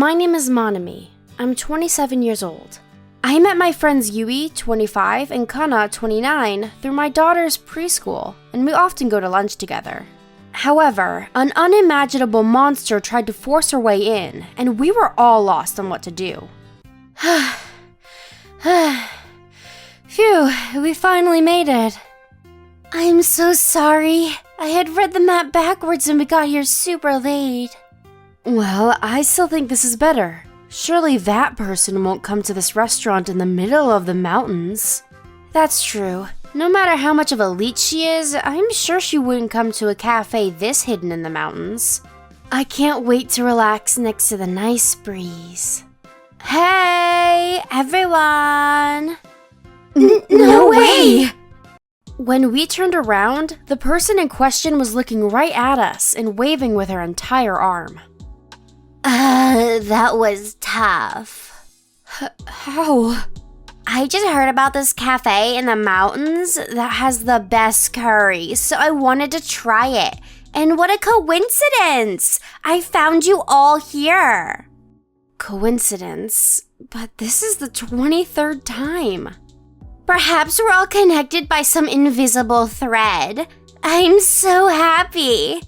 My name is Monami. I'm 27 years old. I met my friends Yui, 25, and Kana, 29, through my daughter's preschool, and we often go to lunch together. However, an unimaginable monster tried to force her way in, and we were all lost on what to do. Phew, we finally made it. I'm so sorry. I had read the map backwards and we got here super late. Well, I still think this is better. Surely that person won't come to this restaurant in the middle of the mountains. That's true. No matter how much of a leech she is, I'm sure she wouldn't come to a cafe this hidden in the mountains. I can't wait to relax next to the nice breeze. Hey, everyone! No way! When we turned around, the person in question was looking right at us and waving with her entire arm. That was tough. How? I just heard about this cafe in the mountains that has the best curry, so I wanted to try it. And what a coincidence! I found you all here. Coincidence? But this is the 23rd time. Perhaps we're all connected by some invisible thread. I'm so happy.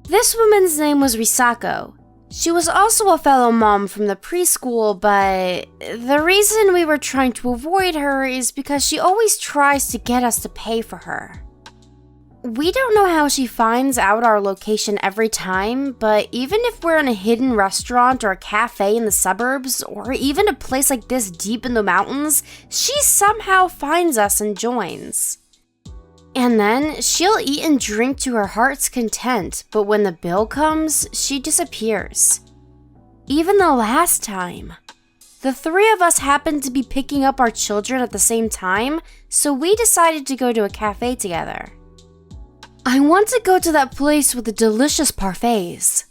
This woman's name was Risako. She was also a fellow mom from the preschool, but the reason we were trying to avoid her is because she always tries to get us to pay for her. We don't know how she finds out our location every time, but even if we're in a hidden restaurant or a cafe in the suburbs, or even a place like this deep in the mountains, she somehow finds us and joins. And then she'll eat and drink to her heart's content, but when the bill comes, she disappears. Even the last time. The three of us happened to be picking up our children at the same time, so we decided to go to a cafe together. I want to go to that place with the delicious parfaits.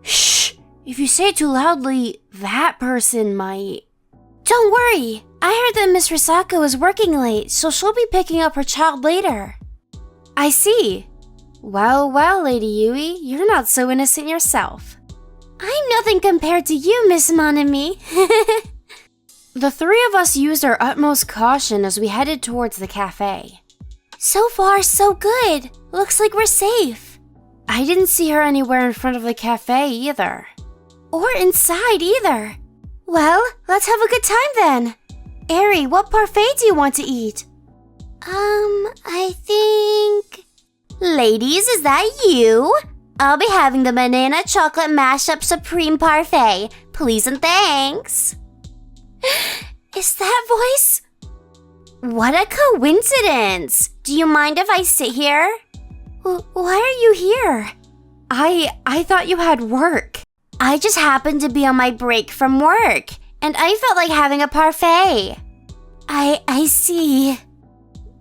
Shh! If you say it too loudly, that person might... Don't worry! I heard that Miss Risako is working late, so she'll be picking up her child later. I see. Well, Lady Yui, you're not so innocent yourself. I'm nothing compared to you, Miss Monami. The three of us used our utmost caution as we headed towards the cafe. So far, so good. Looks like we're safe. I didn't see her anywhere in front of the cafe either. Or inside either. Well, let's have a good time then. Eri, what parfait do you want to eat? I think... Ladies, is that you? I'll be having the banana chocolate mashup supreme parfait. Please and thanks. Is that voice? What a coincidence! Do you mind if I sit here? Why are you here? I thought you had work. I just happened to be on my break from work, and I felt like having a parfait. I see.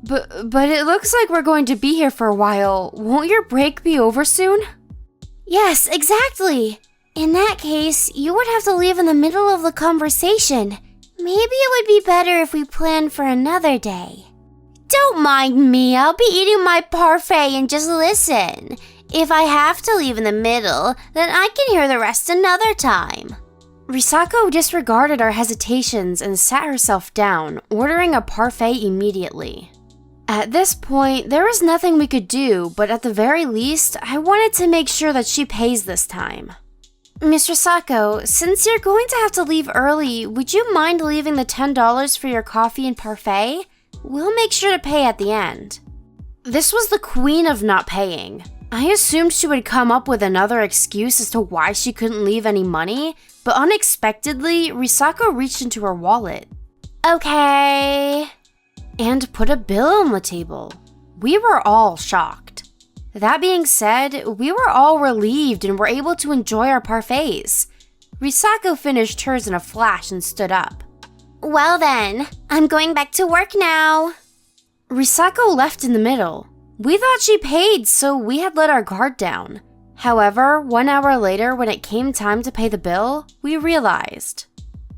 But it looks like we're going to be here for a while. Won't your break be over soon? Yes, exactly. In that case, you would have to leave in the middle of the conversation. Maybe it would be better if we planned for another day. Don't mind me, I'll be eating my parfait and just listen. If I have to leave in the middle, then I can hear the rest another time. Risako disregarded our hesitations and sat herself down, ordering a parfait immediately. At this point, there was nothing we could do, but at the very least, I wanted to make sure that she pays this time. Miss Risako, since you're going to have to leave early, would you mind leaving the $10 for your coffee and parfait? We'll make sure to pay at the end. This was the queen of not paying. I assumed she would come up with another excuse as to why she couldn't leave any money, but unexpectedly, Risako reached into her wallet. Okay. And put a bill on the table. We were all shocked. That being said, we were all relieved and were able to enjoy our parfaits. Risako finished hers in a flash and stood up. Well then, I'm going back to work now. Risako left in the middle. We thought she paid, so we had let our guard down. However, 1 hour later, when it came time to pay the bill, we realized.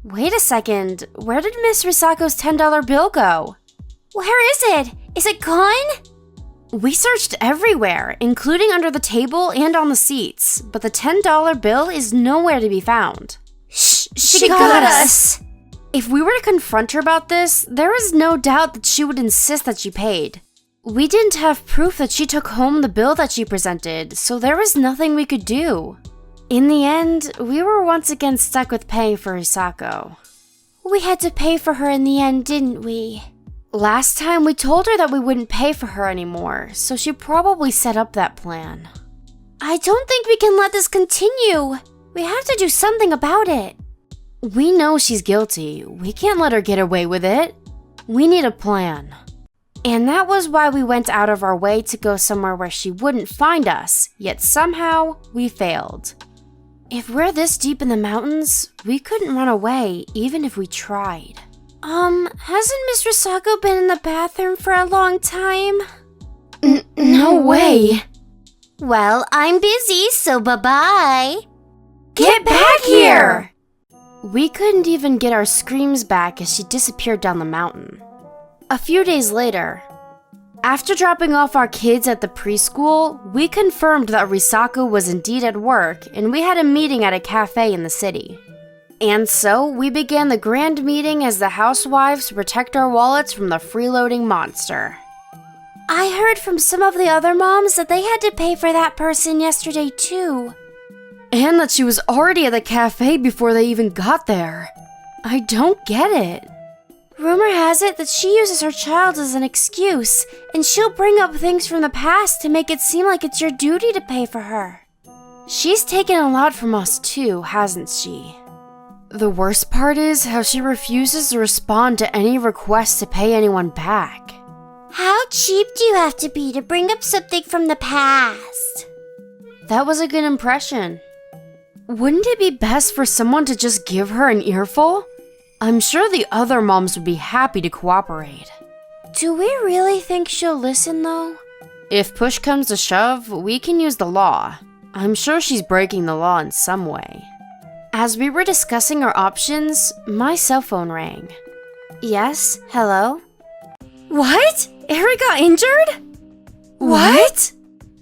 Wait a second, where did Miss Risako's $10 bill go? Where is it? Is it gone? We searched everywhere, including under the table and on the seats, but the $10 bill is nowhere to be found. She got us! If we were to confront her about this, there is no doubt that she would insist that she paid. We didn't have proof that she took home the bill that she presented, so there was nothing we could do. In the end, we were once again stuck with paying for Risako. We had to pay for her in the end, didn't we? Last time we told her that we wouldn't pay for her anymore, so she probably set up that plan. I don't think we can let this continue. We have to do something about it. We know she's guilty. We can't let her get away with it. We need a plan. And that was why we went out of our way to go somewhere where she wouldn't find us, yet somehow we failed. If we're this deep in the mountains, we couldn't run away even if we tried. Hasn't Miss Risako been in the bathroom for a long time? No way! Well, I'm busy, so bye-bye. Get back here! We couldn't even get our screams back as she disappeared down the mountain. A few days later, after dropping off our kids at the preschool, we confirmed that Risako was indeed at work and we had a meeting at a cafe in the city. And so, we began the grand meeting as the housewives protect our wallets from the freeloading monster. I heard from some of the other moms that they had to pay for that person yesterday too. And that she was already at the cafe before they even got there. I don't get it. Rumor has it that she uses her child as an excuse, and she'll bring up things from the past to make it seem like it's your duty to pay for her. She's taken a lot from us too, hasn't she? The worst part is how she refuses to respond to any requests to pay anyone back. How cheap do you have to be to bring up something from the past? That was a good impression. Wouldn't it be best for someone to just give her an earful? I'm sure the other moms would be happy to cooperate. Do we really think she'll listen though? If push comes to shove, we can use the law. I'm sure she's breaking the law in some way. As we were discussing our options, my cell phone rang. Yes, hello? What? Eri got injured? What?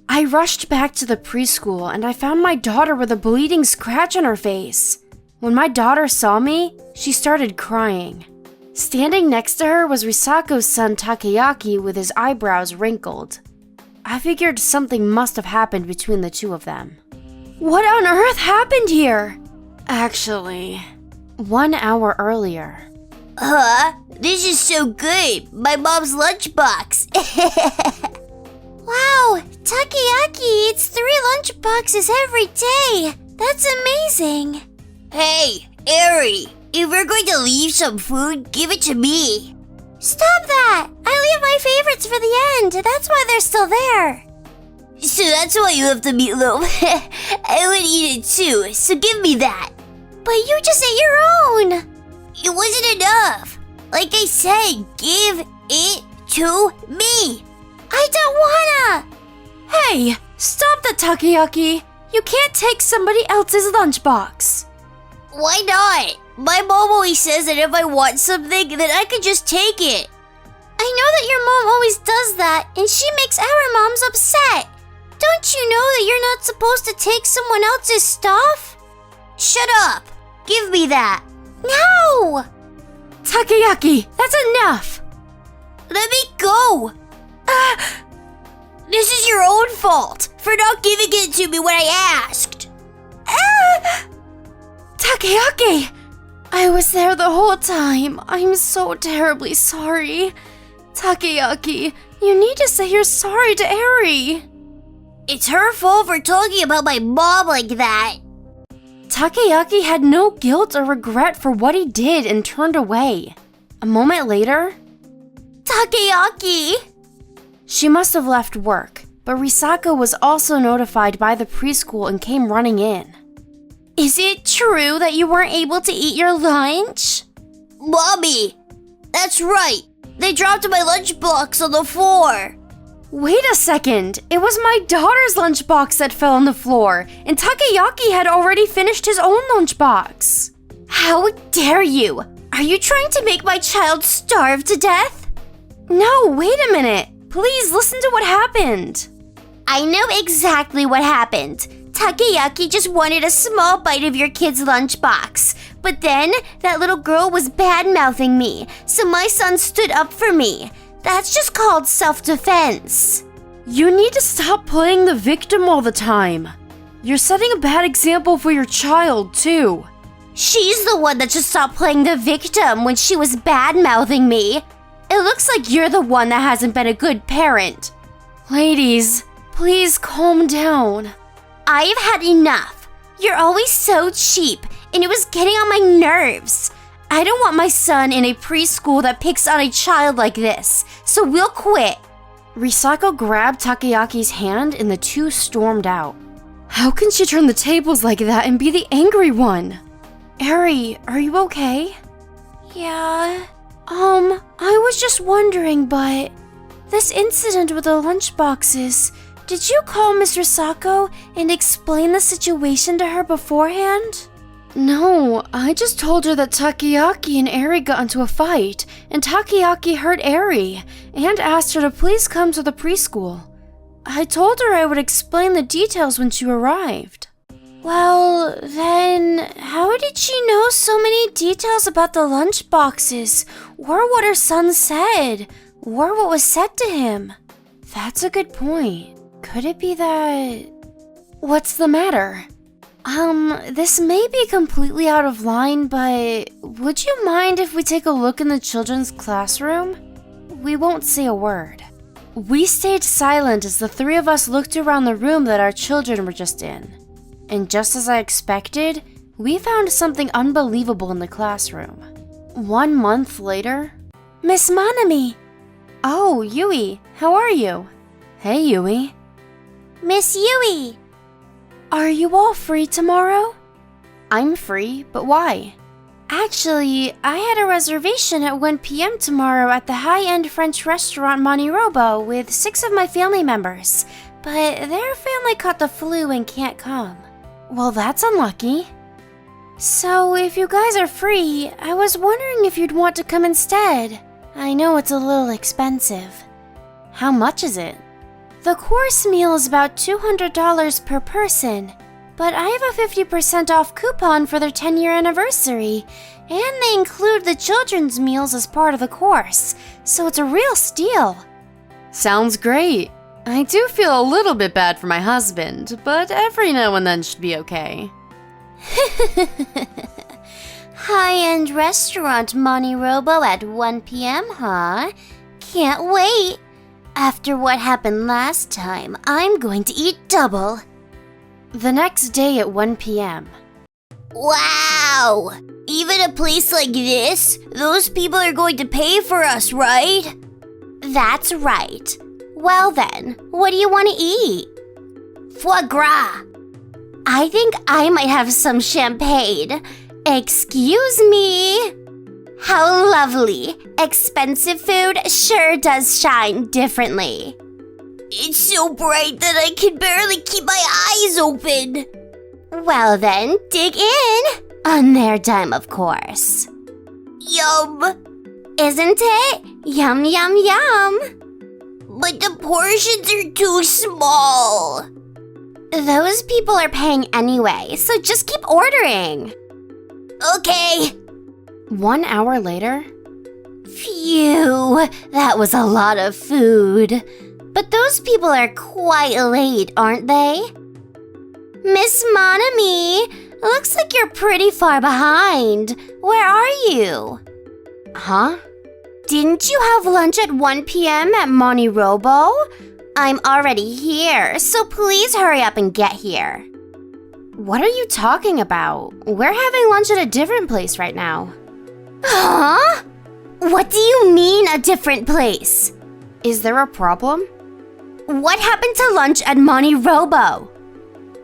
I rushed back to the preschool and I found my daughter with a bleeding scratch on her face. When my daughter saw me, she started crying. Standing next to her was Risako's son Takayaki with his eyebrows wrinkled. I figured something must have happened between the two of them. What on earth happened here? Actually, 1 hour earlier. This is so good. My mom's lunchbox. Wow, Takayaki eats 3 lunchboxes every day. That's amazing. Hey, Eri, if we're going to leave some food, give it to me. Stop that! I leave my favorites for the end. That's why they're still there. So that's why you left the meatloaf. I would eat it too, so give me that. But you just ate your own. It wasn't enough. Like I said, give it to me. I don't wanna. Hey, stop that, Takayaki. You can't take somebody else's lunchbox. Why not? My mom always says that if I want something, then I can just take it. I know that your mom always does that, and she makes our moms upset. Don't you know that you're not supposed to take someone else's stuff? Shut up. Give me that. No! Takayaki, that's enough. Let me go. This is your own fault for not giving it to me when I asked. Takayaki! I was there the whole time. I'm so terribly sorry. Takayaki, you need to say you're sorry to Eri. It's her fault for talking about my mom like that. Takayaki had no guilt or regret for what he did and turned away. A moment later, Takayaki! She must have left work, but Risako was also notified by the preschool and came running in. Is it true that you weren't able to eat your lunch? Mommy! That's right! They dropped my lunchbox on the floor! Wait a second! It was my daughter's lunchbox that fell on the floor, and Takayaki had already finished his own lunchbox. How dare you! Are you trying to make my child starve to death? No, wait a minute! please listen to what happened. I know exactly what happened. Takayaki just wanted a small bite of your kid's lunchbox. But then, that little girl was bad-mouthing me, so my son stood up for me. That's just called self-defense. You need to stop playing the victim all the time. You're setting a bad example for your child, too. She's the one that should stop playing the victim when she was bad-mouthing me. It looks like you're the one that hasn't been a good parent. Ladies, please calm down. I've had enough. You're always so cheap, and it was getting on my nerves. I don't want my son in a preschool that picks on a child like this, so we'll quit. Risako grabbed Takayaki's hand and the two stormed out. How can she turn the tables like that and be the angry one? Eri, are you okay? Yeah. I was just wondering, but this incident with the lunchboxes, did you call Miss Risako and explain the situation to her beforehand? No, I just told her that Takayaki and Eri got into a fight, and Takayaki hurt Eri, and asked her to please come to the preschool. I told her I would explain the details when she arrived. Well, then, how did she know so many details about the lunchboxes, or what her son said, or what was said to him? That's a good point. Could it be that... What's the matter? This may be completely out of line, but would you mind if we take a look in the children's classroom? We won't say a word. We stayed silent as the three of us looked around the room that our children were just in. And just as I expected, we found something unbelievable in the classroom. 1 month later... Miss Manami! Oh, Yui, how are you? Hey, Yui. Miss Yui! Are you all free tomorrow? I'm free, but why? Actually, I had a reservation at 1 p.m. tomorrow at the high-end French restaurant MoniRobo with 6 of my family members, but their family caught the flu and can't come. Well, that's unlucky. So, if you guys are free, I was wondering if you'd want to come instead. I know it's a little expensive. How much is it? The course meal is about $200 per person, but I have a 50% off coupon for their 10-year anniversary, and they include the children's meals as part of the course, so it's a real steal. Sounds great. I do feel a little bit bad for my husband, but every now and then should be okay. High-end restaurant MoniRobo at 1 p.m., huh? Can't wait. After what happened last time, I'm going to eat double. The next day at 1 p.m. Wow! Even a place like this? Those people are going to pay for us, right? That's right. Well then, what do you want to eat? Foie gras. I think I might have some champagne. Excuse me. How lovely. Expensive food sure does shine differently. It's so bright that I can barely keep my eyes open. Well then, dig in. On their dime, of course. Yum. Isn't it? Yum, yum, yum. But the portions are too small. Those people are paying anyway, so just keep ordering. Okay. 1 hour later. Phew, that was a lot of food. But those people are quite late, aren't they? Miss Manami, looks like you're pretty far behind. Where are you? Huh? Didn't you have lunch at 1 p.m. at MoniRobo? I'm already here, so please hurry up and get here. What are you talking about? We're having lunch at a different place right now. Huh? What do you mean, a different place? Is there a problem? What happened to lunch at MoniRobo?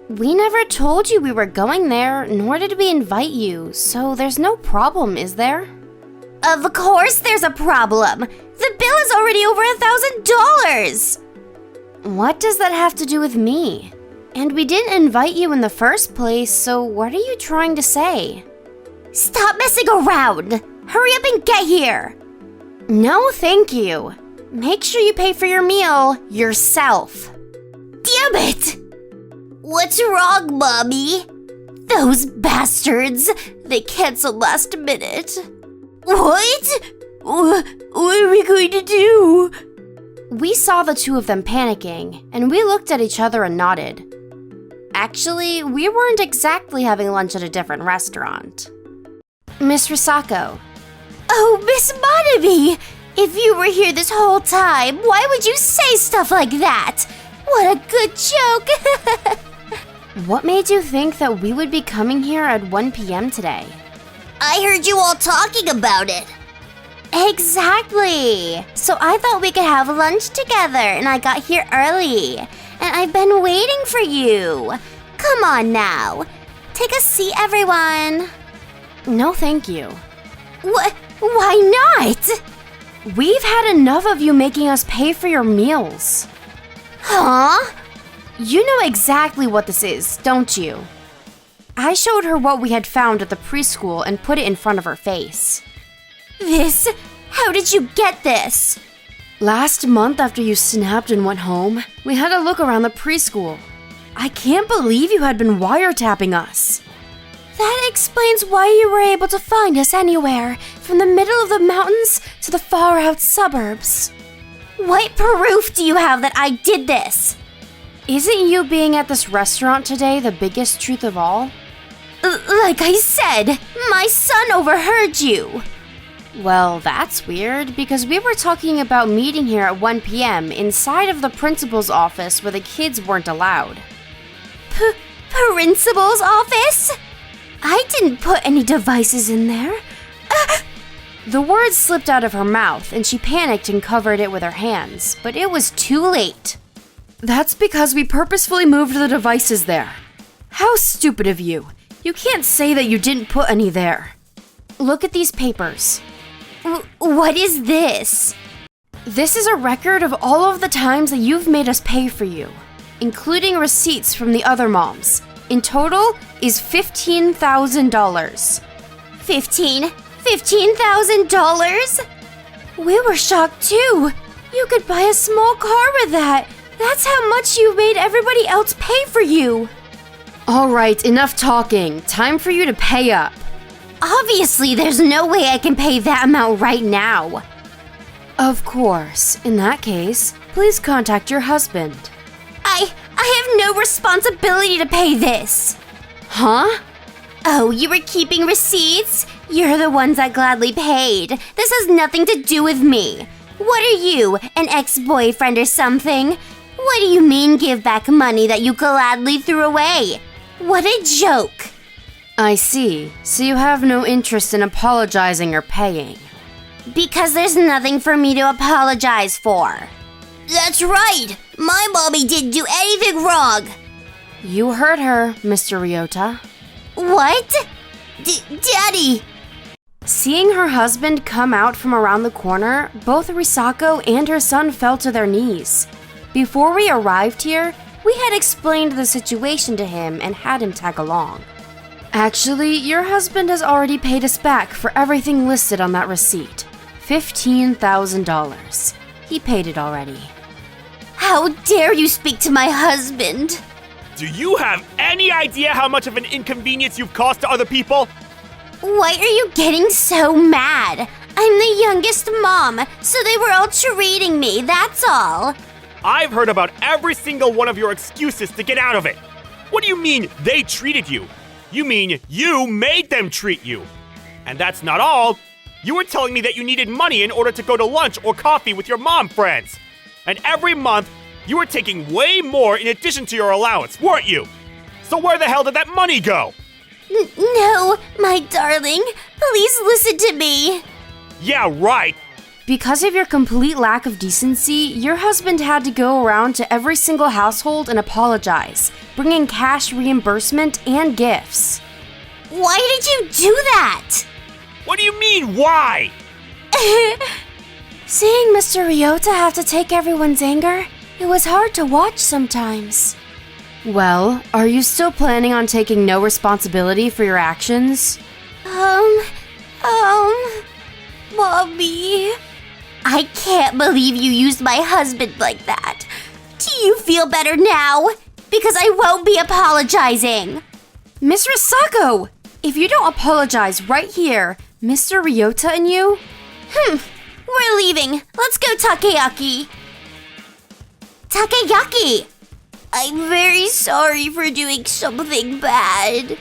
We never told you we were going there, nor did we invite you, so there's no problem, is there? Of course there's a problem. The bill is already over $1,000. What does that have to do with me? And we didn't invite you in the first place, so what are you trying to say? Stop messing around! Hurry up and get here! No, thank you. Make sure you pay for your meal yourself. Damn it! What's wrong, Mommy? Those bastards! They canceled last minute. What? What are we going to do? We saw the two of them panicking, and we looked at each other and nodded. Actually, we weren't exactly having lunch at a different restaurant. Miss Risako. Oh, Miss Monami! If you were here this whole time, why would you say stuff like that? What a good joke! What made you think that we would be coming here at 1 p.m. today? I heard you all talking about it. Exactly! So I thought we could have lunch together, and I got here early. And I've been waiting for you. Come on now. Take a seat, everyone. No, thank you. Why not? We've had enough of you making us pay for your meals. Huh? You know exactly what this is, don't you? I showed her what we had found at the preschool and put it in front of her face. This? How did you get this? Last month, after you snapped and went home, we had a look around the preschool. I can't believe you had been wiretapping us. That explains why you were able to find us anywhere, from the middle of the mountains to the far-out suburbs. What proof do you have that I did this? Isn't you being at this restaurant today the biggest truth of all? Like I said, my son overheard you. Well, that's weird, because we were talking about meeting here at 1 p.m. inside of the principal's office where the kids weren't allowed. Principal's office? I didn't put any devices in there. The words slipped out of her mouth, and she panicked and covered it with her hands, but it was too late. That's because we purposefully moved the devices there. How stupid of you. You can't say that you didn't put any there. Look at these papers. What is this? This is a record of all of the times that you've made us pay for you, including receipts from the other moms. In total is $15,000. $15,000? We were shocked too. You could buy a small car with that. That's how much you made everybody else pay for you. All right, enough talking. Time for you to pay up. Obviously, there's no way I can pay that amount right now. Of course. In that case, please contact your husband. I have no responsibility to pay this. Huh? Oh, you were keeping receipts? You're the ones that gladly paid. This has nothing to do with me. What are you, an ex-boyfriend or something? What do you mean give back money that you gladly threw away? What a joke. I see. So you have no interest in apologizing or paying. Because there's nothing for me to apologize for. That's right. My mommy didn't do anything wrong. You heard her, Mr. Ryota. What? Daddy! Seeing her husband come out from around the corner, both Risako and her son fell to their knees. Before we arrived here, we had explained the situation to him and had him tag along. Actually, your husband has already paid us back for everything listed on that receipt. $15,000. He paid it already. How dare you speak to my husband? Do you have any idea how much of an inconvenience you've caused to other people? Why are you getting so mad? I'm the youngest mom, so they were all treating me, that's all. I've heard about every single one of your excuses to get out of it. What do you mean they treated you? You mean you made them treat you. And that's not all. You were telling me that you needed money in order to go to lunch or coffee with your mom friends. And every month, you were taking way more in addition to your allowance, weren't you? So where the hell did that money go? No, my darling. Please listen to me. Yeah, right. Because of your complete lack of decency, your husband had to go around to every single household and apologize, bringing cash reimbursement and gifts. Why did you do that? What do you mean, why? Seeing Mr. Ryota have to take everyone's anger, it was hard to watch sometimes. Well, are you still planning on taking no responsibility for your actions? Mommy. I can't believe you used my husband like that. Do you feel better now? Because I won't be apologizing. Miss Risako! If you don't apologize right here, Mr. Ryota and you... We're leaving. Let's go, Takeyaki. Takeyaki! I'm very sorry for doing something bad.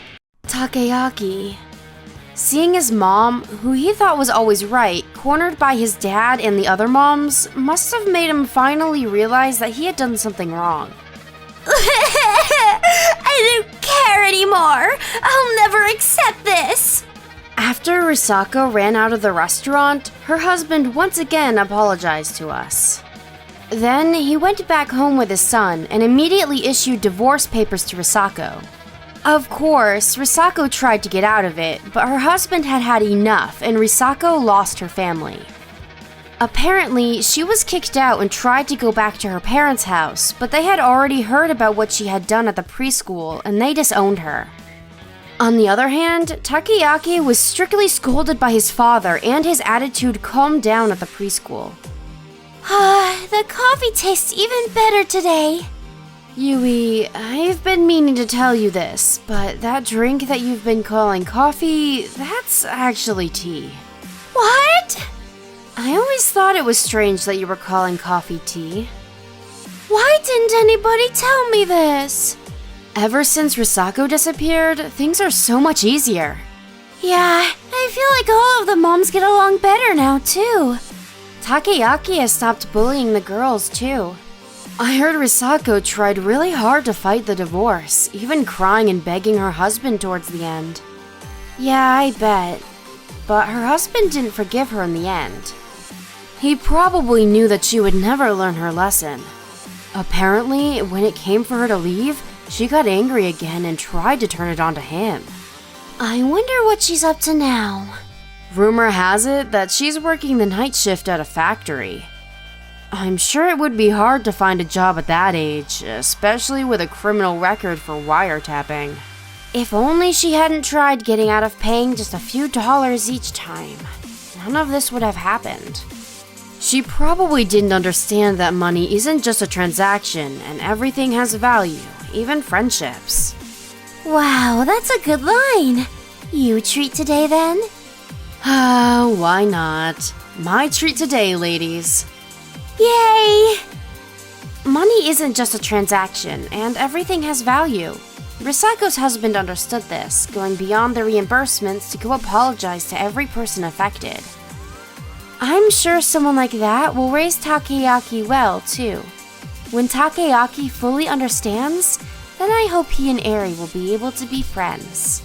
Takeyaki. Seeing his mom, who he thought was always right, cornered by his dad and the other moms, must have made him finally realize that he had done something wrong. I don't care anymore. I'll never accept this. After Risako ran out of the restaurant, her husband once again apologized to us. Then he went back home with his son and immediately issued divorce papers to Risako. Of course, Risako tried to get out of it, but her husband had had enough and Risako lost her family. Apparently, she was kicked out and tried to go back to her parents' house, but they had already heard about what she had done at the preschool and they disowned her. On the other hand, Takeyaki was strictly scolded by his father and his attitude calmed down at the preschool. The coffee tastes even better today. Yui, I've been meaning to tell you this, but that drink that you've been calling coffee, that's actually tea. What? I always thought it was strange that you were calling coffee tea. Why didn't anybody tell me this? Ever since Risako disappeared, things are so much easier. Yeah, I feel like all of the moms get along better now, too. Takeyaki has stopped bullying the girls, too. I heard Risako tried really hard to fight the divorce, even crying and begging her husband towards the end. Yeah, I bet. But her husband didn't forgive her in the end. He probably knew that she would never learn her lesson. Apparently, when it came for her to leave, she got angry again and tried to turn it onto him. I wonder what she's up to now. Rumor has it that she's working the night shift at a factory. I'm sure it would be hard to find a job at that age, especially with a criminal record for wiretapping. If only she hadn't tried getting out of paying just a few dollars each time. None of this would have happened. She probably didn't understand that money isn't just a transaction and everything has value, even friendships. Wow, that's a good line. You treat today then? Why not? My treat today, ladies. Yay! Money isn't just a transaction, and everything has value. Risako's husband understood this, going beyond the reimbursements to go apologize to every person affected. I'm sure someone like that will raise Takeyaki well, too. When Takeyaki fully understands, then I hope he and Eri will be able to be friends.